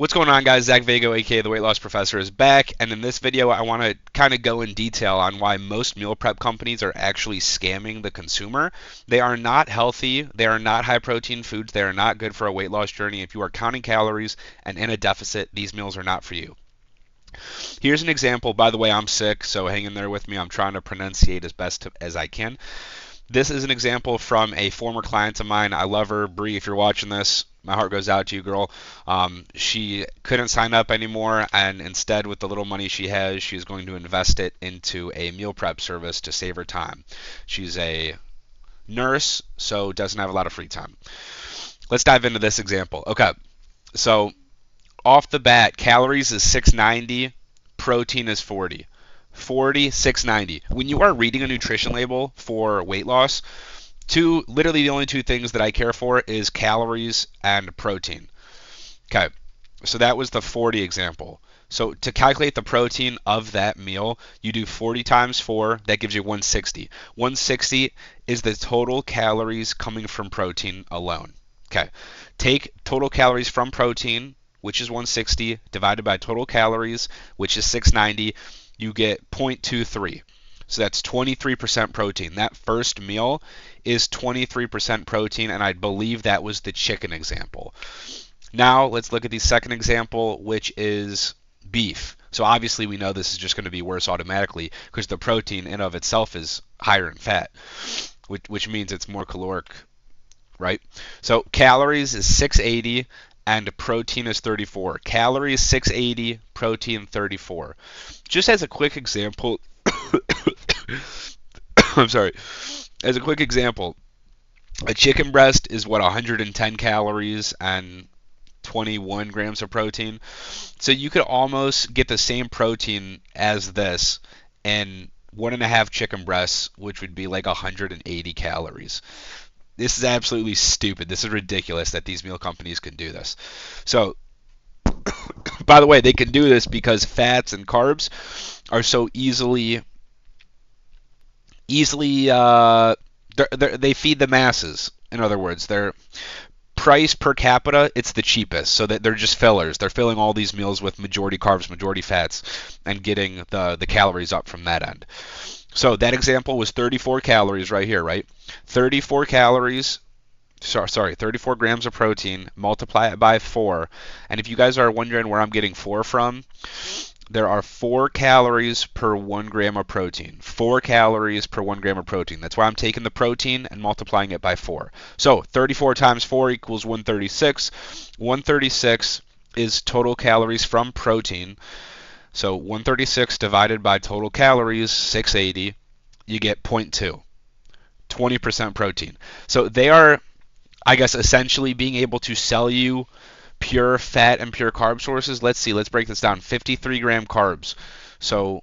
What's going on, guys? Zach Vago, aka the Weight Loss Professor, is back, and in this video I want to kind of go in detail on why most meal prep companies are actually scamming the consumer. They are not healthy, they are not high protein foods, they are not good for a weight loss journey. If you are counting calories and in a deficit, these meals are not for you. Here's an example. By the way, I'm sick, so hang in there with me. I'm trying to pronunciate as best as I can. This is an example from a former client of mine. I love her. Bree, if you're watching this, my heart goes out to you, girl. She couldn't sign up anymore, and instead, with the little money she has, she's going to invest it into a meal prep service to save her time. She's a nurse, so doesn't have a lot of free time. Let's dive into this example. Okay, so off the bat, calories is 690, protein is 40. 40, 690. When you are reading a nutrition label for weight loss, literally the only two things that I care for is calories and protein. Okay, so that was the 40 example. So to calculate the protein of that meal, you do 40 times 4, that gives you 160. 160 is the total calories coming from protein alone. Okay, take total calories from protein, which is 160, divided by total calories, which is 690, you get 0.23. So that's 23% protein. That first meal is 23% protein, and I believe that was the chicken example. Now let's look at the second example, which is beef. So obviously we know this is just going to be worse automatically because the protein in of itself is higher in fat, which means it's more caloric, right? So calories is 680 and protein is 34. Calories 680, protein 34. Just as a quick example, I'm sorry. As a quick example, a chicken breast is what, 110 calories and 21 grams of protein. So you could almost get the same protein as this in 1.5 chicken breasts, which would be like 180 calories. This is absolutely stupid. This is ridiculous that these meal companies can do this. So, by the way, they can do this because fats and carbs are so easily they feed the masses. In other words, their price per capita, it's the cheapest, so that they're just fillers. They're filling all these meals with majority carbs, majority fats, and getting the calories up from that end. So that example was 34 calories right here, right? 34 calories, sorry, 34 grams of protein, multiply it by 4. And if you guys are wondering where I'm getting 4 from, there are 4 calories per 1 gram of protein. 4 calories per 1 gram of protein. That's why I'm taking the protein and multiplying it by 4. So 34 times 4 equals 136. 136 is total calories from protein. So 136 divided by total calories, 680, you get 0.2. 20% protein. So they are, I guess, essentially being able to sell you pure fat and pure carb sources. Let's see, let's break this down. 53 gram carbs. So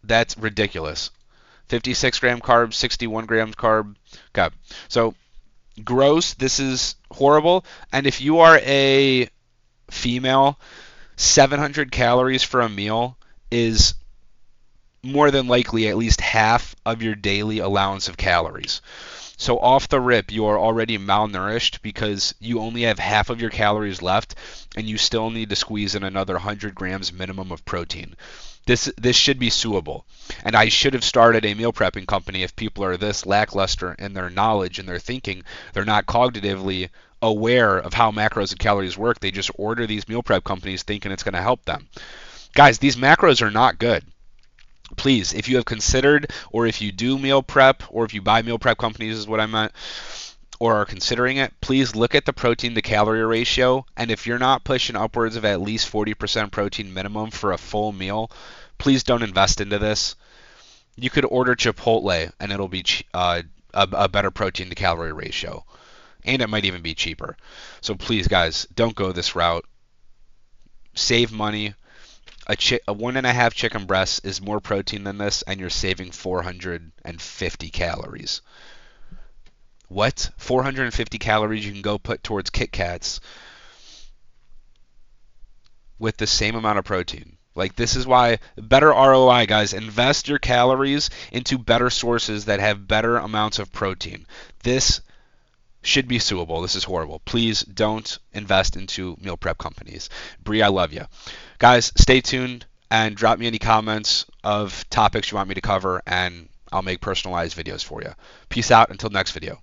that's ridiculous. 56 gram carbs, 61 grams carb. Okay. So gross, this is horrible. And if you are a female, 700 calories for a meal is more than likely at least half of your daily allowance of calories. So off the rip, you are already malnourished because you only have half of your calories left, and you still need to squeeze in another 100 grams minimum of protein. This should be suable. And I should have started a meal prepping company if people are this lackluster in their knowledge and their thinking. They're not cognitively aware of how macros and calories work. They just order these meal prep companies thinking it's going to help them. Guys, these macros are not good. Please, if you have considered, or if you do meal prep, or if you buy meal prep companies is what I meant, or are considering it, please look at the protein to calorie ratio. And if you're not pushing upwards of at least 40% protein minimum for a full meal, please don't invest into this. You could order Chipotle and it'll be a better protein to calorie ratio. And it might even be cheaper. So please, guys, don't go this route. Save money. A 1.5 chicken breasts is more protein than this, and you're saving 450 calories. What? 450 calories you can go put towards Kit Kats with the same amount of protein. Like, this is why better ROI, guys. Invest your calories into better sources that have better amounts of protein. This should be suable. This is horrible. Please don't invest into meal prep companies. Bree, I love you. Guys, stay tuned and drop me any comments of topics you want me to cover, and I'll make personalized videos for you. Peace out until next video.